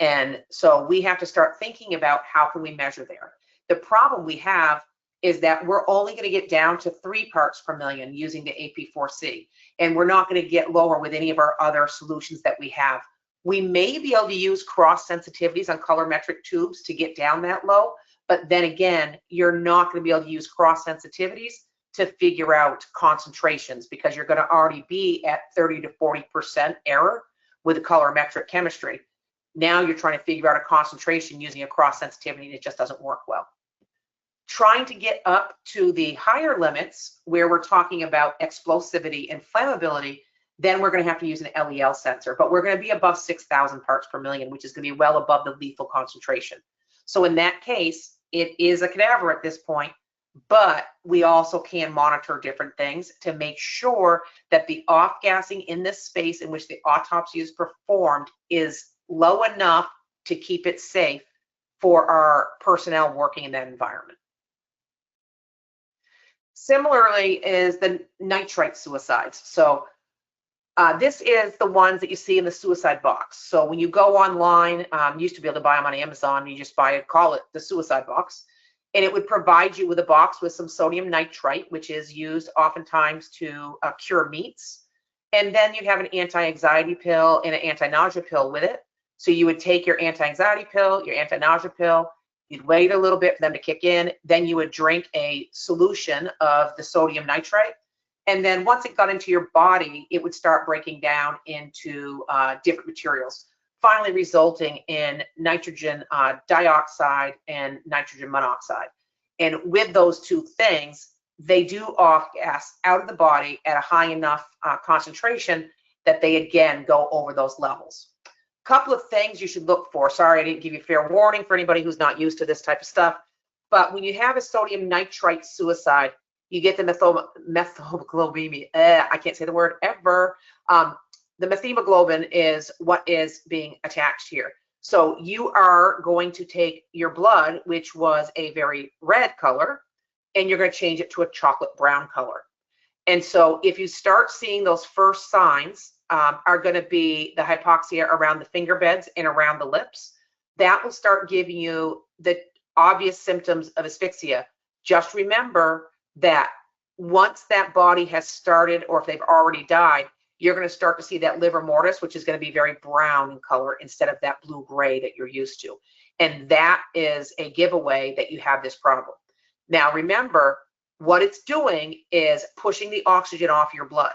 And so we have to start thinking about how can we measure there. The problem we have is that we're only going to get down to 3 parts per million using the AP4C. And we're not going to get lower with any of our other solutions that we have. We may be able to use cross sensitivities on colorimetric tubes to get down that low, but then again, you're not going to be able to use cross sensitivities to figure out concentrations because you're going to already be at 30 to 40% error with the colorimetric chemistry. Now you're trying to figure out a concentration using a cross sensitivity and it just doesn't work well. Trying to get up to the higher limits where we're talking about explosivity and flammability, then we're going to have to use an LEL sensor, but we're going to be above 6,000 parts per million, which is going to be well above the lethal concentration. So in that case, it is a cadaver at this point, but we also can monitor different things to make sure that the off-gassing in this space in which the autopsy is performed is low enough to keep it safe for our personnel working in that environment. Similarly is the nitrite suicides. So this is the ones that you see in the suicide box. So when you go online, you used to be able to buy them on Amazon, you just buy it, call it the suicide box. And it would provide you with a box with some sodium nitrite, which is used oftentimes to cure meats. And then you'd have an anti-anxiety pill and an anti-nausea pill with it. So you would take your anti-anxiety pill, your anti-nausea pill, you'd wait a little bit for them to kick in, then you would drink a solution of the sodium nitrite. And then once it got into your body, it would start breaking down into different materials, finally resulting in nitrogen dioxide and nitrogen monoxide. And with those two things, they do off-gas out of the body at a high enough concentration that they again go over those levels. A couple of things you should look for. Sorry, I didn't give you fair warning for anybody who's not used to this type of stuff. But when you have a sodium nitrite suicide, you get the methemoglobemia. I can't say the word ever. The methemoglobin is what is being attached here. So you are going to take your blood, which was a very red color, and you're going to change it to a chocolate brown color. And so if you start seeing those first signs are going to be the hypoxia around the finger beds and around the lips, that will start giving you the obvious symptoms of asphyxia. Just remember that once that body has started, or if they've already died, you're going to start to see that livor mortis, which is going to be very brown in color instead of that blue-gray that you're used to. And that is a giveaway that you have this problem. Now, remember, what it's doing is pushing the oxygen off your blood.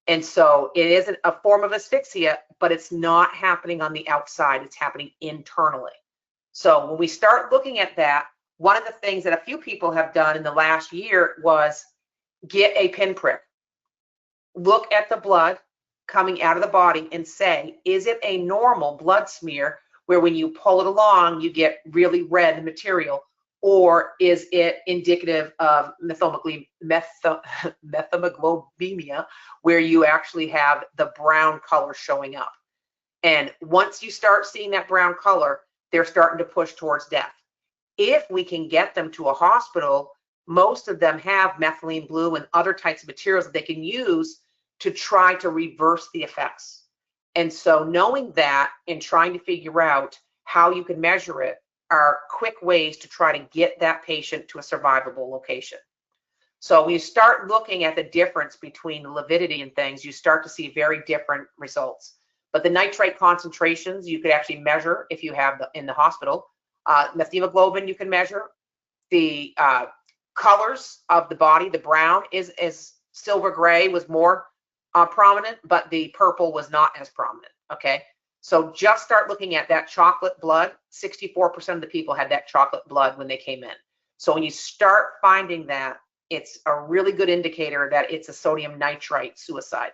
And so it isn't a form of asphyxia, but it's not happening on the outside. It's happening internally. So when we start looking at that, one of the things that a few people have done in the last year was get a pinprick. Look at the blood coming out of the body and say, is it a normal blood smear where when you pull it along, you get really red material? Or is it indicative of methemoglobemia, where you actually have the brown color showing up? And once you start seeing that brown color, they're starting to push towards death. If we can get them to a hospital, most of them have methylene blue and other types of materials that they can use to try to reverse the effects. And so knowing that and trying to figure out how you can measure it are quick ways to try to get that patient to a survivable location. So when you start looking at the difference between the lividity and things, you start to see very different results. But the nitrite concentrations you could actually measure if you have in the hospital. Methemoglobin you can measure. The colors of the body, the brown is silver gray was more prominent, but the purple was not as prominent. Okay, so just start looking at that chocolate blood. 64% of the people had that chocolate blood when they came in. So when you start finding that, it's a really good indicator that it's a sodium nitrite suicide.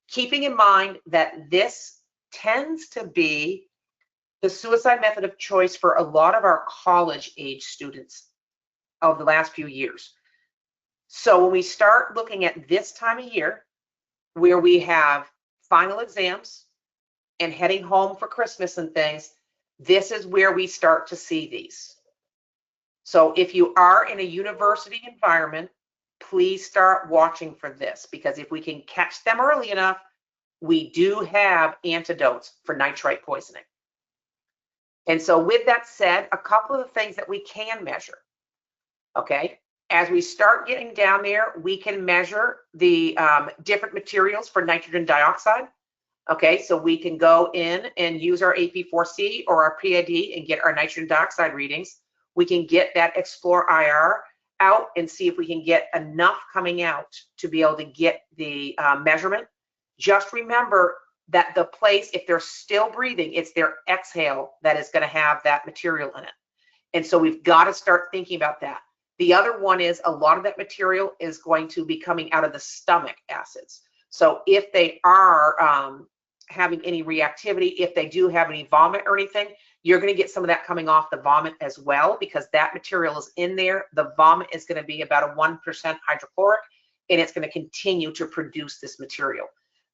Keeping in mind that this tends to be the suicide method of choice for a lot of our college age students of the last few years. So when we start looking at this time of year, where we have final exams and heading home for Christmas and things, this is where we start to see these. So if you are in a university environment, please start watching for this, because if we can catch them early enough, we do have antidotes for nitrite poisoning. And so with that said, a couple of the things that we can measure, okay? As we start getting down there, we can measure the different materials for nitrogen dioxide. Okay, so we can go in and use our AP4C or our PID and get our nitrogen dioxide readings. We can get that Explore IR out and see if we can get enough coming out to be able to get the measurement. Just remember that the place, if they're still breathing, it's their exhale that is going to have that material in it. And so we've got to start thinking about that. The other one is a lot of that material is going to be coming out of the stomach acids. So if they are having any reactivity, if they do have any vomit or anything, you're going to get some of that coming off the vomit as well, because that material is in there. The vomit is going to be about a 1% hydrochloric, and it's going to continue to produce this material.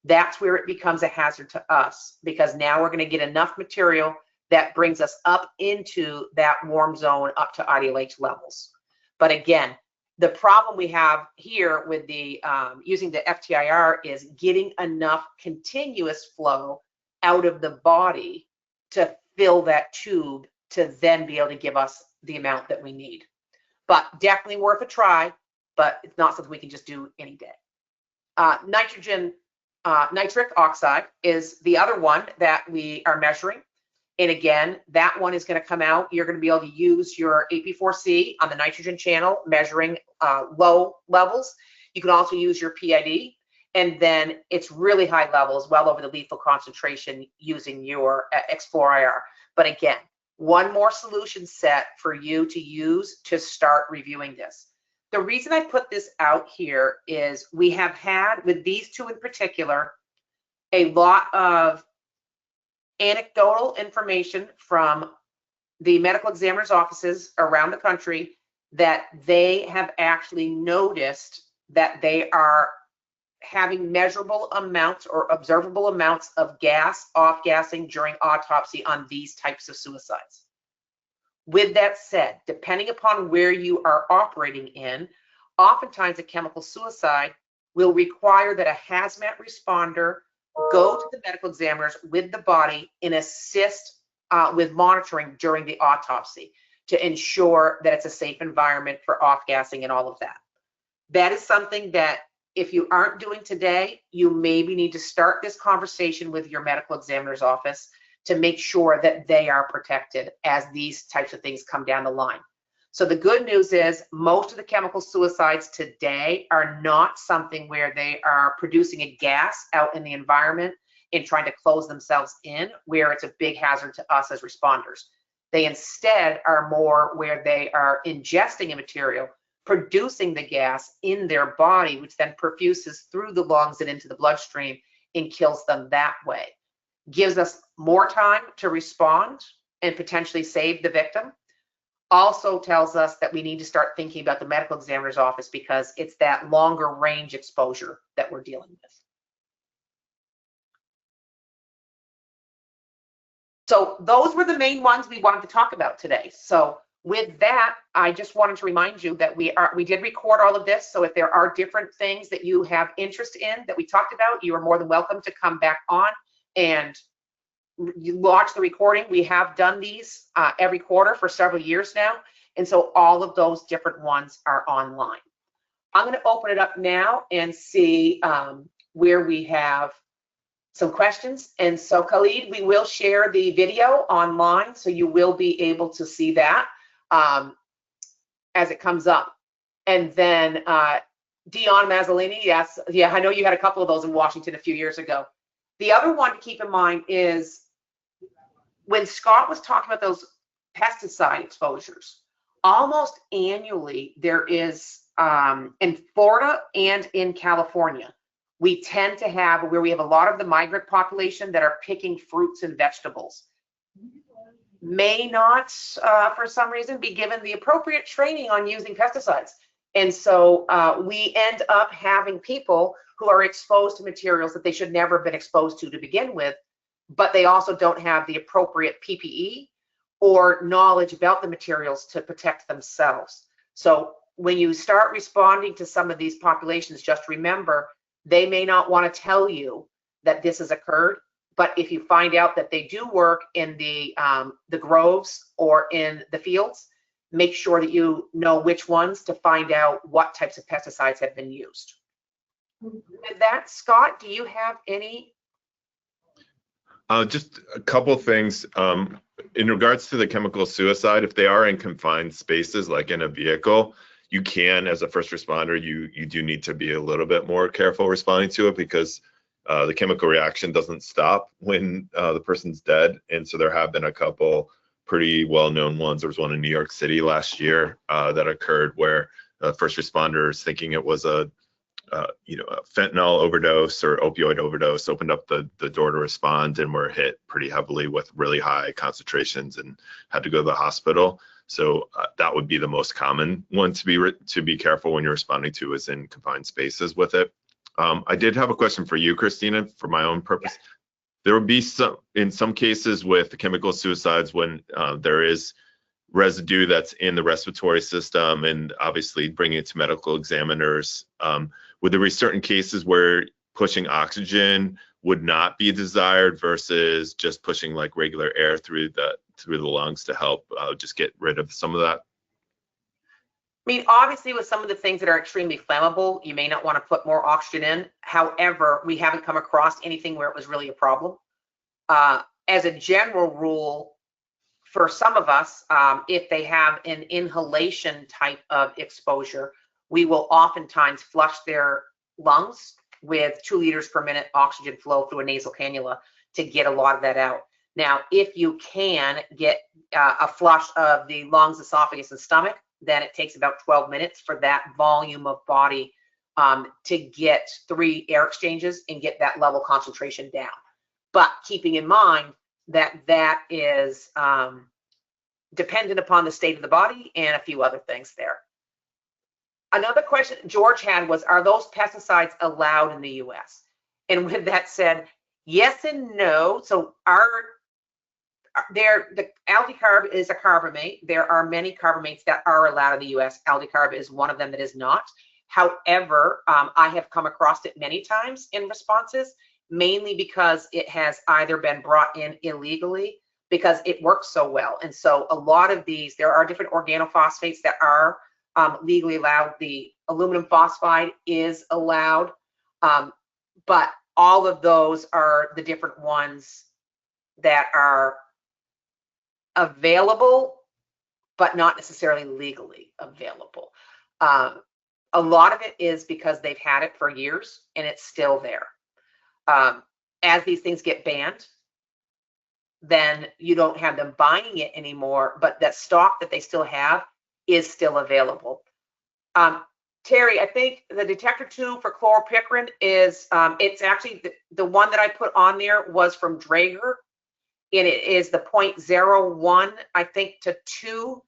That's where it becomes a hazard to us, because now we're going to get enough material that brings us up into that warm zone up to ideal H levels. But again, the problem we have here with the using the FTIR is getting enough continuous flow out of the body to fill that tube to then be able to give us the amount that we need. But definitely worth a try, but it's not something we can just do any day. Nitric oxide is the other one that we are measuring. And again, that one is going to come out. You're going to be able to use your AP4C on the nitrogen channel, measuring low levels. You can also use your PID, and then it's really high levels, well over the lethal concentration, using your Explore-IR. But again, one more solution set for you to use to start reviewing this. The reason I put this out here is we have had, with these two in particular, a lot of anecdotal information from the medical examiner's offices around the country that they have actually noticed that they are having measurable amounts or observable amounts of gas off-gassing during autopsy on these types of suicides. With that said, depending upon where you are operating in, oftentimes a chemical suicide will require that a HazMat responder go to the medical examiners with the body and assist with monitoring during the autopsy to ensure that it's a safe environment for off-gassing and all of that. That is something that if you aren't doing today, you maybe need to start this conversation with your medical examiner's office to make sure that they are protected as these types of things come down the line. So the good news is most of the chemical suicides today are not something where they are producing a gas out in the environment and trying to close themselves in, where it's a big hazard to us as responders. They instead are more where they are ingesting a material, producing the gas in their body, which then perfuses through the lungs and into the bloodstream and kills them that way. Gives us more time to respond and potentially save the victim. Also tells us that we need to start thinking about the medical examiner's office, because it's that longer range exposure that we're dealing with. So those were the main ones we wanted to talk about today. So with that, I just wanted to remind you that we did record all of this. So if there are different things that you have interest in that we talked about, you are more than welcome to come back on and you watch the recording. We have done these every quarter for several years now. And so all of those different ones are online. I'm going to open it up now and see where we have some questions. And so Khalid, we will share the video online, so you will be able to see that as it comes up. And then Dion Mazzolini, yes, yeah, I know you had a couple of those in Washington a few years ago. The other one to keep in mind is when Scott was talking about those pesticide exposures, almost annually there is in Florida and in California, we tend to have where we have a lot of the migrant population that are picking fruits and vegetables. May not, for some reason, be given the appropriate training on using pesticides. And so we end up having people who are exposed to materials that they should never have been exposed to begin with, but they also don't have the appropriate PPE or knowledge about the materials to protect themselves. So when you start responding to some of these populations, just remember, they may not want to tell you that this has occurred, but if you find out that they do work in the groves or in the fields, make sure that you know which ones to find out what types of pesticides have been used. With that, Scott, do you have any? Just a couple of things. In regards to the chemical suicide, if they are in confined spaces, like in a vehicle, you can, as a first responder, you do need to be a little bit more careful responding to it, because the chemical reaction doesn't stop when the person's dead. And so there have been a couple pretty well-known ones. There was one in New York City last year that occurred where first responders, thinking it was a a fentanyl overdose or opioid overdose, opened up the door to respond, and were hit pretty heavily with really high concentrations and had to go to the hospital. So that would be the most common one to be careful when you're responding to, is in confined spaces with it. I did have a question for you, Christina, for my own purpose. Yeah. There would be in some cases with chemical suicides when there is residue that's in the respiratory system, and obviously bringing it to medical examiners. Would there be certain cases where pushing oxygen would not be desired versus just pushing like regular air through the lungs to help just get rid of some of that? I mean, obviously, with some of the things that are extremely flammable, you may not want to put more oxygen in. However, we haven't come across anything where it was really a problem. As a general rule, for some of us, if they have an inhalation type of exposure, we will oftentimes flush their lungs with 2 liters per minute oxygen flow through a nasal cannula to get a lot of that out. Now, if you can get a flush of the lungs, esophagus, and stomach, then it takes about 12 minutes for that volume of body to get 3 air exchanges and get that level concentration down. But keeping in mind that that is dependent upon the state of the body and a few other things there. Another question George had was, are those pesticides allowed in the US? And with that said, yes and no. So the aldicarb is a carbamate. There are many carbamates that are allowed in the US. Aldicarb is one of them that is not. However, I have come across it many times in responses, mainly because it has either been brought in illegally because it works so well. And so a lot of these, there are different organophosphates that are legally allowed. The aluminum phosphide is allowed, but all of those are the different ones that are available, but not necessarily legally available. A lot of it is because they've had it for years and it's still there. As these things get banned, then you don't have them buying it anymore, but that stock that they still have is still available. Terry, I think the detector tube for chloropicrin is, it's actually the one that I put on there was from Draeger, and it is the 0.01, I think, to 2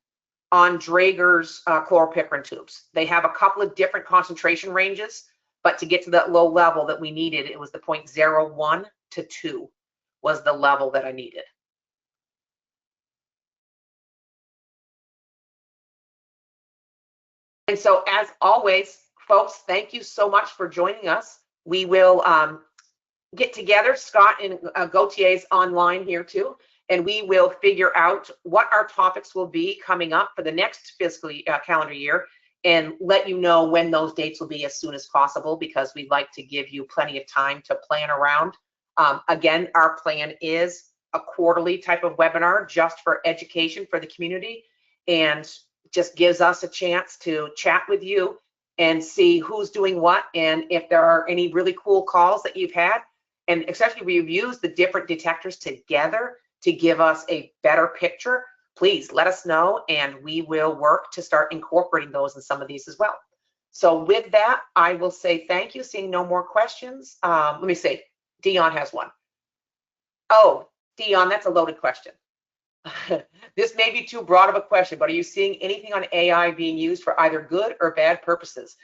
on Draeger's chloropicrin tubes. They have a couple of different concentration ranges, but to get to that low level that we needed, it was the 0.01 to 2 was the level that I needed. And so, as always, folks, thank you so much for joining us. We will get together. Scott and Gautier's online here too, and we will figure out what our topics will be coming up for the next fiscal calendar year, and let you know when those dates will be as soon as possible, because we'd like to give you plenty of time to plan around. Again, our plan is a quarterly type of webinar just for education for the community, and just gives us a chance to chat with you and see who's doing what, and if there are any really cool calls that you've had, and especially we've used the different detectors together to give us a better picture. Please let us know, and we will work to start incorporating those in some of these as well. So with that, I will say thank you. Seeing no more questions. Let me see. Dion has one. Oh, Dion, that's a loaded question. This may be too broad of a question, but are you seeing anything on AI being used for either good or bad purposes?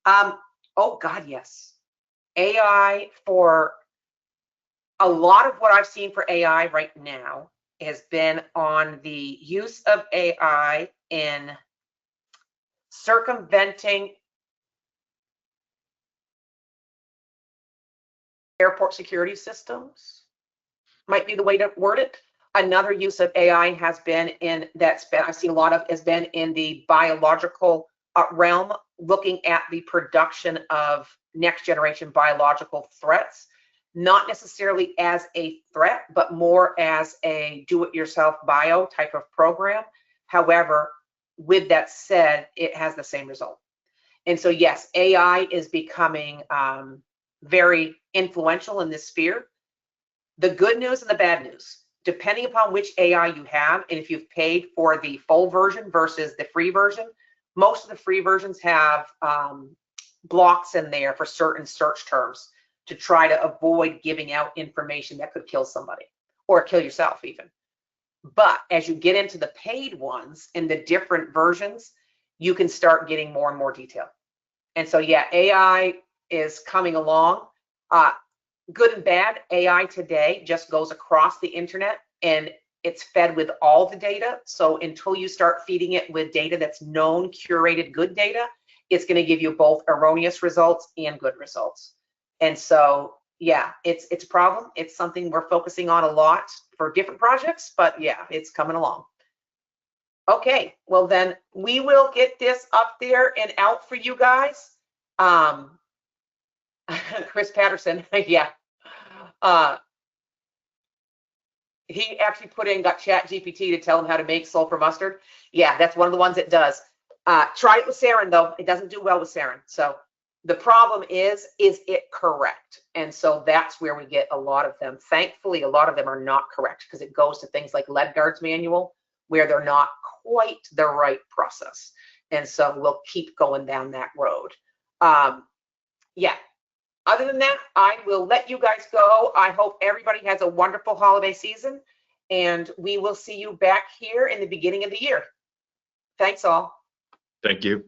Oh God, yes. AI, for a lot of what I've seen for AI right now has been on the use of AI in circumventing airport security systems, might be the way to word it. Another use of AI has been in I've seen a lot of, has been in the biological realm, looking at the production of next generation biological threats, not necessarily as a threat, but more as a do-it-yourself bio type of program. However, with that said, it has the same result. And so yes, AI is becoming very influential in this sphere. The good news and the bad news, depending upon which AI you have, and if you've paid for the full version versus the free version, most of the free versions have blocks in there for certain search terms to try to avoid giving out information that could kill somebody or kill yourself even. But as you get into the paid ones and the different versions, you can start getting more and more detail. And so, yeah, AI is coming along. Good and bad, AI today just goes across the internet and it's fed with all the data. So until you start feeding it with data that's known, curated, good data, it's going to give you both erroneous results and good results. And so, yeah, it's a problem. It's something we're focusing on a lot for different projects, but yeah, it's coming along. Okay, well then we will get this up there and out for you guys. Chris Patterson, yeah. He actually got Chat GPT to tell him how to make sulfur mustard. Yeah, that's one of the ones it does. Try it with sarin though. It doesn't do well with sarin. So the problem is it correct? And so that's where we get a lot of them. Thankfully, a lot of them are not correct because it goes to things like Lead Guard's manual where they're not quite the right process. And so we'll keep going down that road. Yeah. Other than that, I will let you guys go. I hope everybody has a wonderful holiday season, and we will see you back here in the beginning of the year. Thanks all. Thank you.